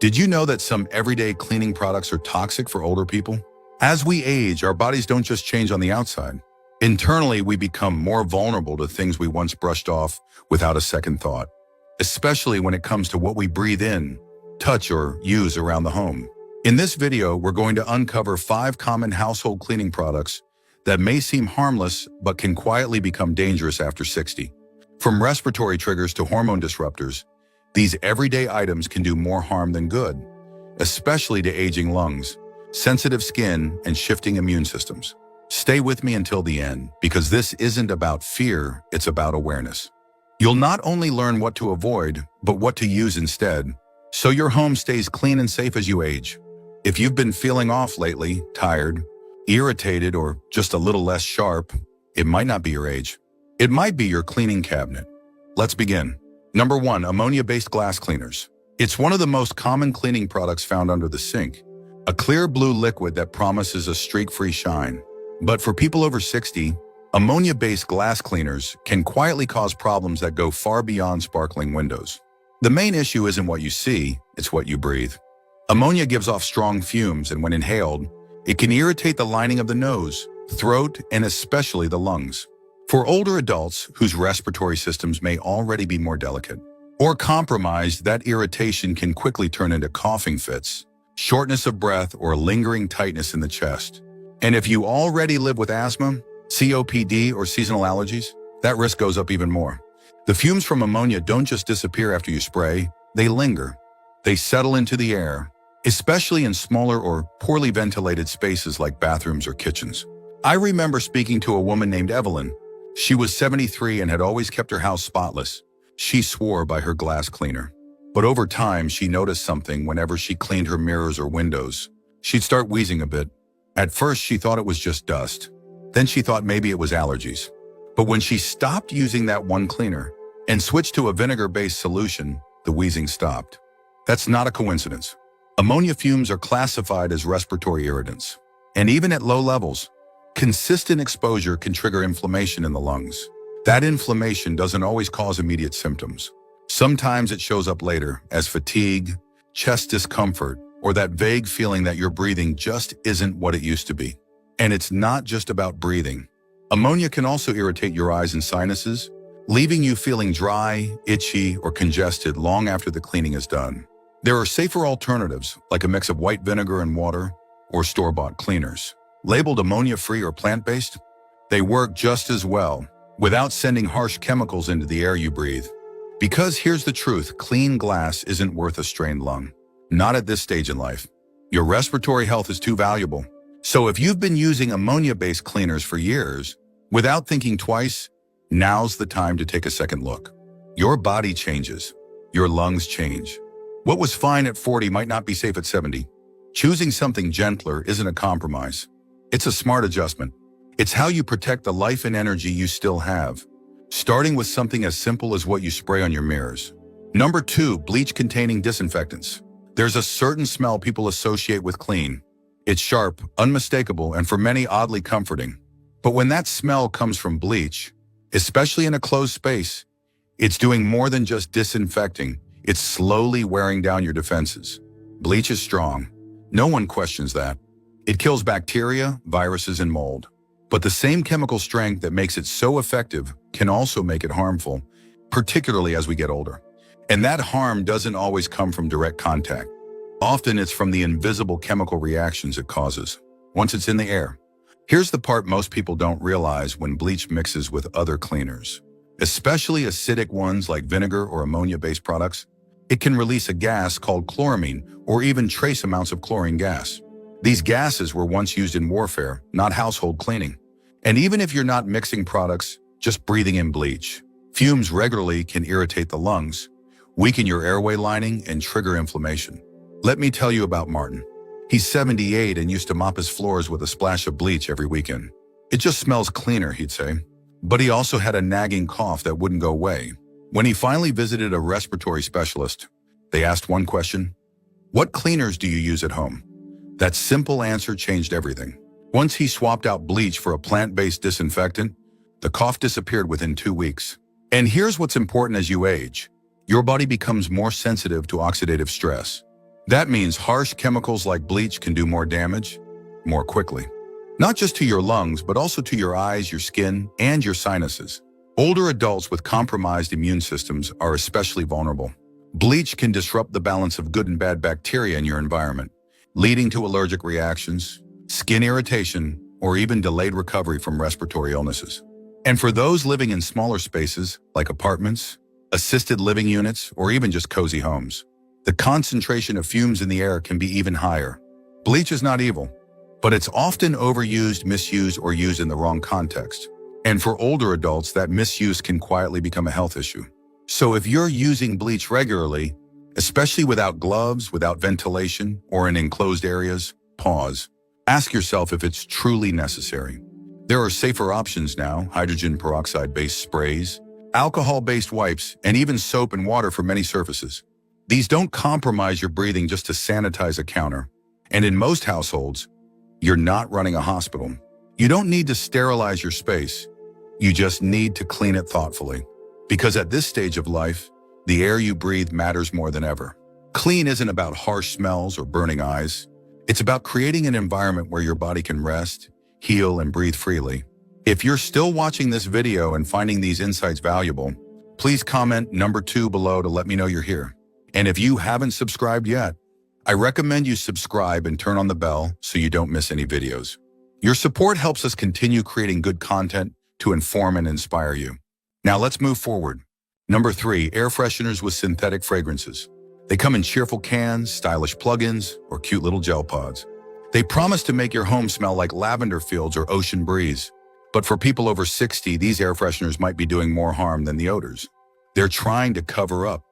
Did you know that some everyday cleaning products are toxic for older people? As we age, our bodies don't just change on the outside. Internally, we become more vulnerable to things we once brushed off without a second thought, especially when it comes to what we breathe in, touch, or use around the home. In this video, we're going to uncover 5 common household cleaning products that may seem harmless but can quietly become dangerous after 60. From respiratory triggers to hormone disruptors, these everyday items can do more harm than good, especially to aging lungs, sensitive skin, and shifting immune systems. Stay with me until the end, because this isn't about fear, it's about awareness. You'll not only learn what to avoid, but what to use instead, so your home stays clean and safe as you age. If you've been feeling off lately, tired, irritated, or just a little less sharp, it might not be your age. It might be your cleaning cabinet. Let's begin. Number 1, ammonia-based glass cleaners. It's one of the most common cleaning products found under the sink, a clear blue liquid that promises a streak-free shine. But for people over 60, ammonia-based glass cleaners can quietly cause problems that go far beyond sparkling windows. The main issue isn't what you see, it's what you breathe. Ammonia gives off strong fumes, and when inhaled, it can irritate the lining of the nose, throat, and especially the lungs. For older adults whose respiratory systems may already be more delicate or compromised, that irritation can quickly turn into coughing fits, shortness of breath, or lingering tightness in the chest. And if you already live with asthma, COPD, or seasonal allergies, that risk goes up even more. The fumes from ammonia don't just disappear after you spray, they linger. They settle into the air, especially in smaller or poorly ventilated spaces like bathrooms or kitchens. I remember speaking to a woman named Evelyn. She was 73 and had always kept her house spotless. She swore by her glass cleaner. But over time, she noticed something whenever she cleaned her mirrors or windows. She'd start wheezing a bit. At first, she thought it was just dust. Then she thought maybe it was allergies. But when she stopped using that one cleaner and switched to a vinegar-based solution, the wheezing stopped. That's not a coincidence. Ammonia fumes are classified as respiratory irritants. And even at low levels, consistent exposure can trigger inflammation in the lungs. That inflammation doesn't always cause immediate symptoms. Sometimes it shows up later as fatigue, chest discomfort, or that vague feeling that your breathing just isn't what it used to be. And it's not just about breathing. Ammonia can also irritate your eyes and sinuses, leaving you feeling dry, itchy, or congested long after the cleaning is done. There are safer alternatives, like a mix of white vinegar and water, or store-bought cleaners. Labeled ammonia-free or plant-based, they work just as well, without sending harsh chemicals into the air you breathe. Because here's the truth, clean glass isn't worth a strained lung. Not at this stage in life. Your respiratory health is too valuable. So if you've been using ammonia-based cleaners for years, without thinking twice, now's the time to take a second look. Your body changes. Your lungs change. What was fine at 40 might not be safe at 70. Choosing something gentler isn't a compromise. It's a smart adjustment. It's how you protect the life and energy you still have, starting with something as simple as what you spray on your mirrors. Number 2, bleach-containing disinfectants. There's a certain smell people associate with clean. It's sharp, unmistakable, and for many oddly comforting. But when that smell comes from bleach, especially in a closed space, it's doing more than just disinfecting. It's slowly wearing down your defenses. Bleach is strong. No one questions that. It kills bacteria, viruses, and mold. But the same chemical strength that makes it so effective can also make it harmful, particularly as we get older. And that harm doesn't always come from direct contact. Often it's from the invisible chemical reactions it causes, once it's in the air. Here's the part most people don't realize when bleach mixes with other cleaners, especially acidic ones like vinegar or ammonia-based products. It can release a gas called chloramine or even trace amounts of chlorine gas. These gases were once used in warfare, not household cleaning. And even if you're not mixing products, just breathing in bleach, fumes regularly can irritate the lungs, weaken your airway lining, and trigger inflammation. Let me tell you about Martin. He's 78 and used to mop his floors with a splash of bleach every weekend. It just smells cleaner, he'd say. But he also had a nagging cough that wouldn't go away. When he finally visited a respiratory specialist, they asked one question: "What cleaners do you use at home?" That simple answer changed everything. Once he swapped out bleach for a plant-based disinfectant, the cough disappeared within 2 weeks. And here's what's important: as you age, your body becomes more sensitive to oxidative stress. That means harsh chemicals like bleach can do more damage more quickly. Not just to your lungs, but also to your eyes, your skin, and your sinuses. Older adults with compromised immune systems are especially vulnerable. Bleach can disrupt the balance of good and bad bacteria in your environment, leading to allergic reactions, skin irritation, or even delayed recovery from respiratory illnesses. And for those living in smaller spaces, like apartments, assisted living units, or even just cozy homes, the concentration of fumes in the air can be even higher. Bleach is not evil, but it's often overused, misused, or used in the wrong context. And for older adults, that misuse can quietly become a health issue. So if you're using bleach regularly, especially without gloves, without ventilation, or in enclosed areas, pause. Ask yourself if it's truly necessary. There are safer options now: hydrogen peroxide-based sprays, alcohol-based wipes, and even soap and water for many surfaces. These don't compromise your breathing just to sanitize a counter. And in most households, you're not running a hospital. You don't need to sterilize your space. You just need to clean it thoughtfully. Because at this stage of life, the air you breathe matters more than ever. Clean isn't about harsh smells or burning eyes. It's about creating an environment where your body can rest, heal, and breathe freely. If you're still watching this video and finding these insights valuable, please comment number 2 below to let me know you're here. And if you haven't subscribed yet, I recommend you subscribe and turn on the bell so you don't miss any videos. Your support helps us continue creating good content to inform and inspire you. Now let's move forward. Number 3, air fresheners with synthetic fragrances. They come in cheerful cans, stylish plugins, or cute little gel pods. They promise to make your home smell like lavender fields or ocean breeze. But for people over 60, these air fresheners might be doing more harm than the odors. They're trying to cover up.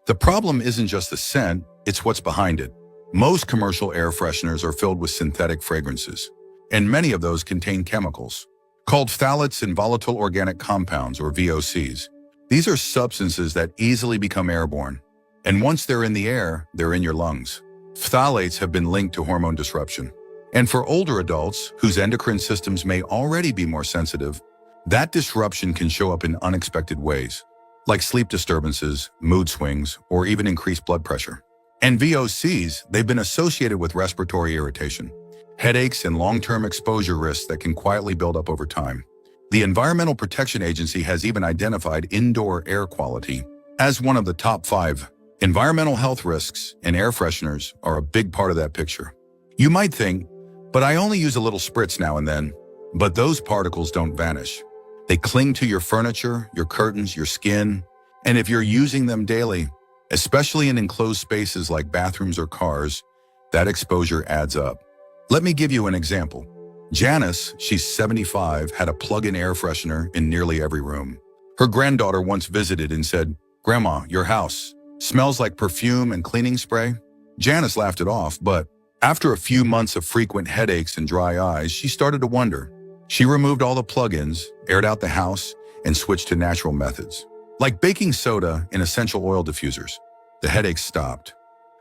The problem isn't just the scent, it's what's behind it. Most commercial air fresheners are filled with synthetic fragrances, and many of those contain chemicals called phthalates and volatile organic compounds, or VOCs. These are substances that easily become airborne, and once they're in the air, they're in your lungs. Phthalates have been linked to hormone disruption. And for older adults, whose endocrine systems may already be more sensitive, that disruption can show up in unexpected ways, like sleep disturbances, mood swings, or even increased blood pressure. And VOCs, they've been associated with respiratory irritation, headaches, and long-term exposure risks that can quietly build up over time. The Environmental Protection Agency has even identified indoor air quality as one of the top 5 environmental health risks, and air fresheners are a big part of that picture. You might think, but I only use a little spritz now and then. But those particles don't vanish. They cling to your furniture, your curtains, your skin, and if you're using them daily, especially in enclosed spaces like bathrooms or cars, that exposure adds up. Let me give you an example. Janice, she's 75, had a plug-in air freshener in nearly every room. Her granddaughter once visited and said, "Grandma, your house smells like perfume and cleaning spray." Janice laughed it off, but after a few months of frequent headaches and dry eyes, she started to wonder. She removed all the plug-ins, aired out the house, and switched to natural methods, like baking soda and essential oil diffusers. The headaches stopped.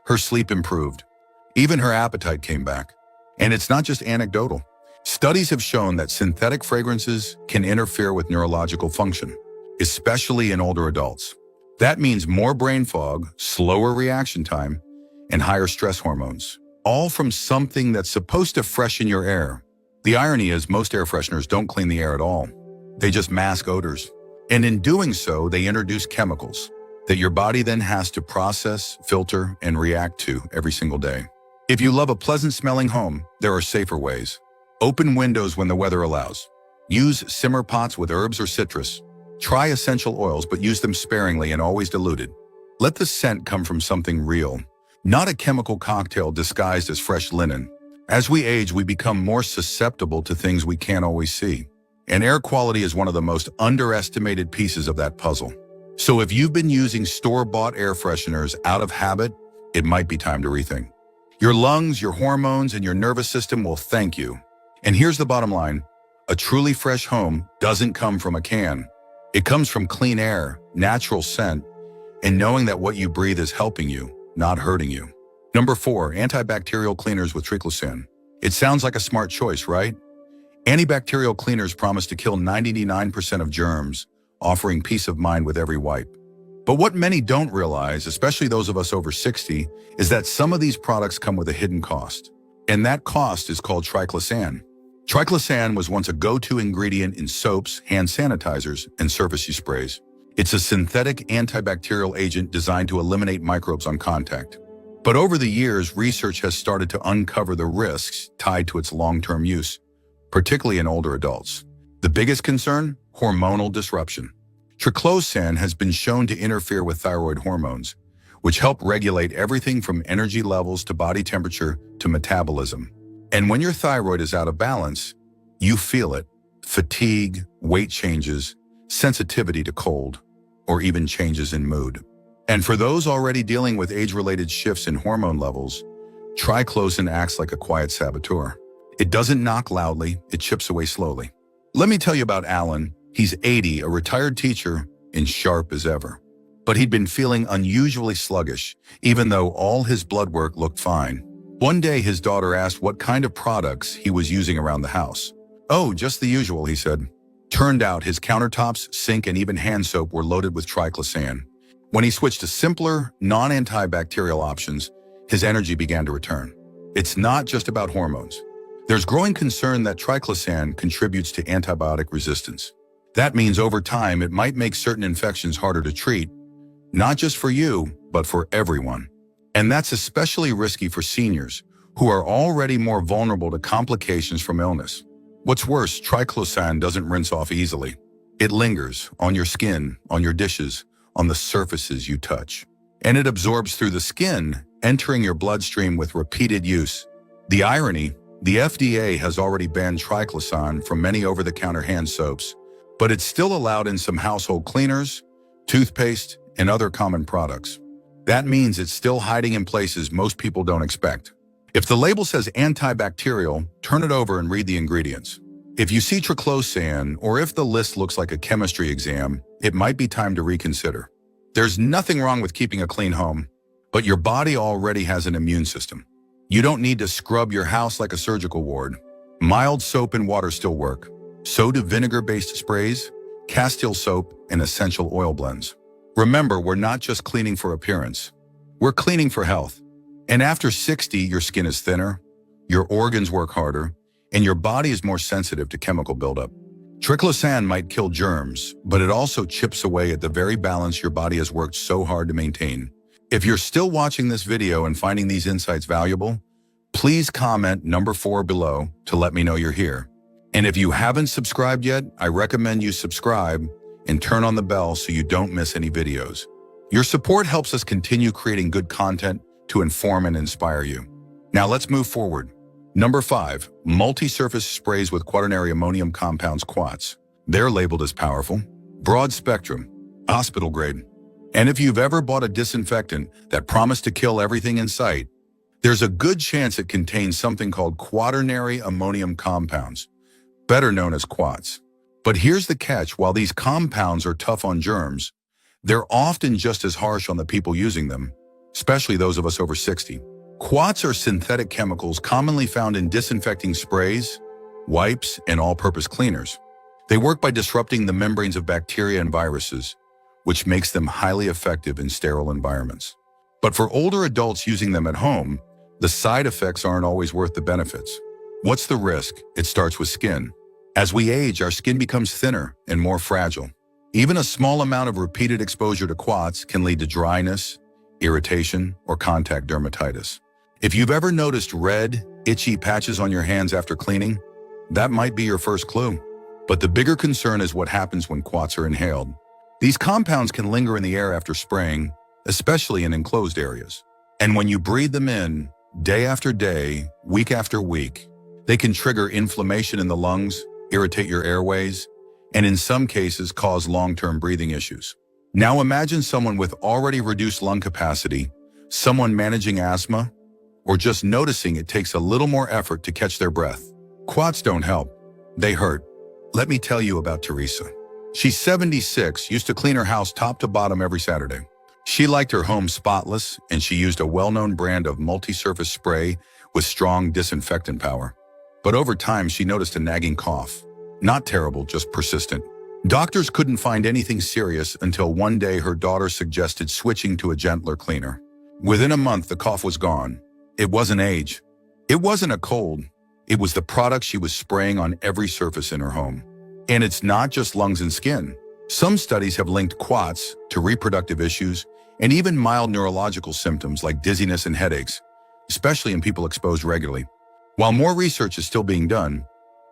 Her sleep improved. Even her appetite came back. And it's not just anecdotal. Studies have shown that synthetic fragrances can interfere with neurological function, especially in older adults. That means more brain fog, slower reaction time, and higher stress hormones, all from something that's supposed to freshen your air. The irony is most air fresheners don't clean the air at all. They just mask odors. And in doing so, they introduce chemicals that your body then has to process, filter, and react to every single day. If you love a pleasant-smelling home, there are safer ways. Open windows when the weather allows. Use simmer pots with herbs or citrus. Try essential oils, but use them sparingly and always diluted. Let the scent come from something real, not a chemical cocktail disguised as fresh linen. As we age, we become more susceptible to things we can't always see. And air quality is one of the most underestimated pieces of that puzzle. So if you've been using store-bought air fresheners out of habit, it might be time to rethink. Your lungs, your hormones, and your nervous system will thank you. And here's the bottom line. A truly fresh home doesn't come from a can. It comes from clean air, natural scent, and knowing that what you breathe is helping you, not hurting you. Number 4, antibacterial cleaners with triclosan. It sounds like a smart choice, right? Antibacterial cleaners promise to kill 99% of germs, offering peace of mind with every wipe. But what many don't realize, especially those of us over 60, is that some of these products come with a hidden cost. And that cost is called triclosan. Triclosan was once a go-to ingredient in soaps, hand sanitizers, and surface use sprays. It's a synthetic antibacterial agent designed to eliminate microbes on contact. But over the years, research has started to uncover the risks tied to its long-term use, particularly in older adults. The biggest concern? Hormonal disruption. Triclosan has been shown to interfere with thyroid hormones, which help regulate everything from energy levels to body temperature to metabolism. And when your thyroid is out of balance, you feel it. Fatigue, weight changes, sensitivity to cold, or even changes in mood. And for those already dealing with age-related shifts in hormone levels, triclosan acts like a quiet saboteur. It doesn't knock loudly, it chips away slowly. Let me tell you about Alan. He's 80, a retired teacher, and sharp as ever. But he'd been feeling unusually sluggish, even though all his blood work looked fine. One day, his daughter asked what kind of products he was using around the house. "Oh, just the usual," he said. Turned out his countertops, sink, and even hand soap were loaded with triclosan. When he switched to simpler, non-antibacterial options, his energy began to return. It's not just about hormones. There's growing concern that triclosan contributes to antibiotic resistance. That means over time, it might make certain infections harder to treat, not just for you, but for everyone. And that's especially risky for seniors, who are already more vulnerable to complications from illness. What's worse, triclosan doesn't rinse off easily. It lingers on your skin, on your dishes, on the surfaces you touch. And it absorbs through the skin, entering your bloodstream with repeated use. The irony, the FDA has already banned triclosan from many over-the-counter hand soaps, but it's still allowed in some household cleaners, toothpaste, and other common products. That means it's still hiding in places most people don't expect. If the label says antibacterial, turn it over and read the ingredients. If you see triclosan, or if the list looks like a chemistry exam, it might be time to reconsider. There's nothing wrong with keeping a clean home, but your body already has an immune system. You don't need to scrub your house like a surgical ward. Mild soap and water still work. So do vinegar-based sprays, Castile soap, and essential oil blends. Remember, we're not just cleaning for appearance. We're cleaning for health. And after 60, your skin is thinner, your organs work harder, and your body is more sensitive to chemical buildup. Triclosan might kill germs, but it also chips away at the very balance your body has worked so hard to maintain. If you're still watching this video and finding these insights valuable, please comment number 4 below to let me know you're here. And if you haven't subscribed yet, I recommend you subscribe and turn on the bell so you don't miss any videos. Your support helps us continue creating good content to inform and inspire you. Now let's move forward. Number 5, multi-surface sprays with quaternary ammonium compounds, quats. They're labeled as powerful, broad spectrum, hospital grade. And if you've ever bought a disinfectant that promised to kill everything in sight, there's a good chance it contains something called quaternary ammonium compounds, better known as quats. But here's the catch: while these compounds are tough on germs, they're often just as harsh on the people using them, especially those of us over 60. Quats are synthetic chemicals commonly found in disinfecting sprays, wipes, and all-purpose cleaners. They work by disrupting the membranes of bacteria and viruses, which makes them highly effective in sterile environments. But for older adults using them at home, the side effects aren't always worth the benefits. What's the risk? It starts with skin. As we age, our skin becomes thinner and more fragile. Even a small amount of repeated exposure to quats can lead to dryness, irritation, or contact dermatitis. If you've ever noticed red, itchy patches on your hands after cleaning, that might be your first clue. But the bigger concern is what happens when quats are inhaled. These compounds can linger in the air after spraying, especially in enclosed areas. And when you breathe them in, day after day, week after week, they can trigger inflammation in the lungs, irritate your airways, and in some cases cause long-term breathing issues. Now imagine someone with already reduced lung capacity, someone managing asthma, or just noticing it takes a little more effort to catch their breath. Quats don't help. They hurt. Let me tell you about Teresa. She's 76, used to clean her house top to bottom every Saturday. She liked her home spotless, and she used a well-known brand of multi-surface spray with strong disinfectant power. But over time, she noticed a nagging cough. Not terrible, just persistent. Doctors couldn't find anything serious until one day her daughter suggested switching to a gentler cleaner. Within a month, the cough was gone. It wasn't age. It wasn't a cold. It was the product she was spraying on every surface in her home. And it's not just lungs and skin. Some studies have linked quats to reproductive issues and even mild neurological symptoms like dizziness and headaches, especially in people exposed regularly. While more research is still being done,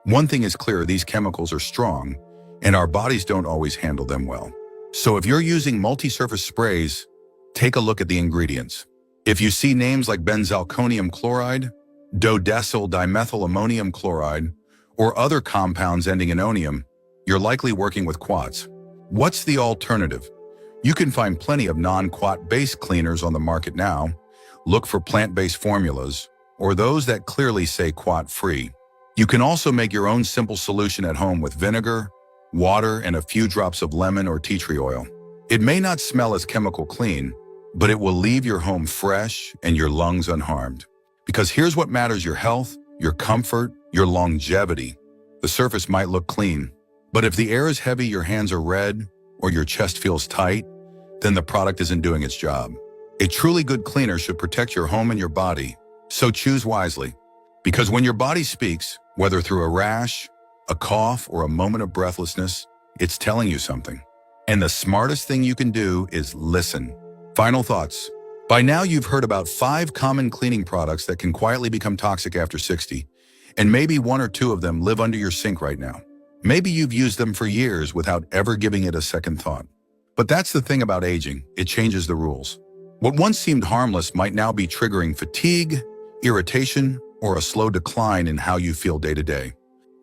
one thing is clear: these chemicals are strong, and our bodies don't always handle them well. So if you're using multi-surface sprays, take a look at the ingredients. If you see names like benzalkonium chloride, dodecyl dimethyl ammonium chloride, or other compounds ending in onium, you're likely working with quats. What's the alternative? You can find plenty of non-quat-based cleaners on the market now. Look for plant-based formulas, or those that clearly say quat-free. You can also make your own simple solution at home with vinegar, water, and a few drops of lemon or tea tree oil. It may not smell as chemical clean, but it will leave your home fresh and your lungs unharmed. Because here's what matters: your health, your comfort, your longevity. The surface might look clean, but if the air is heavy, your hands are red, or your chest feels tight, then the product isn't doing its job. A truly good cleaner should protect your home and your body, so choose wisely. Because when your body speaks, whether through a rash, a cough, or a moment of breathlessness, it's telling you something. And the smartest thing you can do is listen. Final thoughts. By now, you've heard about 5 common cleaning products that can quietly become toxic after 60, and maybe 1 or 2 of them live under your sink right now. Maybe you've used them for years without ever giving it a second thought. But that's the thing about aging: it changes the rules. What once seemed harmless might now be triggering fatigue, irritation, or a slow decline in how you feel day to day.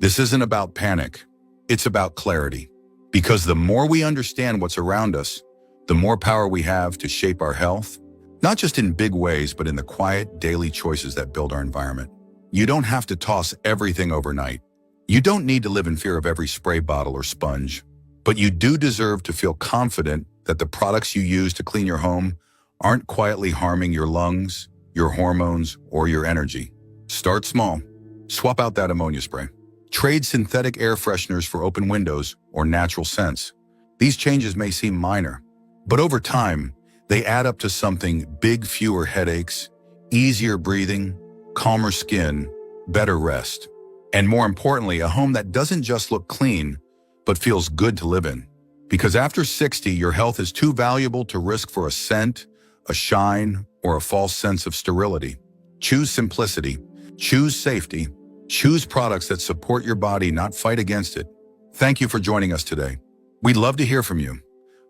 This isn't about panic. It's about clarity. Because the more we understand what's around us, the more power we have to shape our health, not just in big ways, but in the quiet, daily choices that build our environment. You don't have to toss everything overnight. You don't need to live in fear of every spray bottle or sponge. But you do deserve to feel confident that the products you use to clean your home aren't quietly harming your lungs, your hormones, or your energy. Start small. Swap out that ammonia spray. Trade synthetic air fresheners for open windows or natural scents. These changes may seem minor, but over time, they add up to something big: fewer headaches, easier breathing, calmer skin, better rest. And more importantly, a home that doesn't just look clean, but feels good to live in. Because after 60, your health is too valuable to risk for a scent, a shine, or a false sense of sterility. Choose simplicity. Choose safety. Choose products that support your body, not fight against it. Thank you for joining us today. We'd love to hear from you.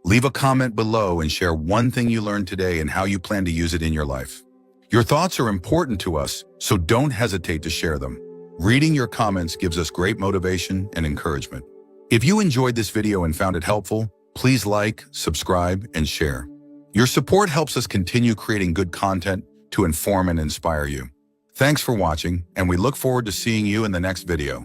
Leave a comment below and share one thing you learned today and how you plan to use it in your life. Your thoughts are important to us, so don't hesitate to share them. Reading your comments gives us great motivation and encouragement. If you enjoyed this video and found it helpful, please like, subscribe, and share. Your support helps us continue creating good content to inform and inspire you. Thanks for watching, and we look forward to seeing you in the next video.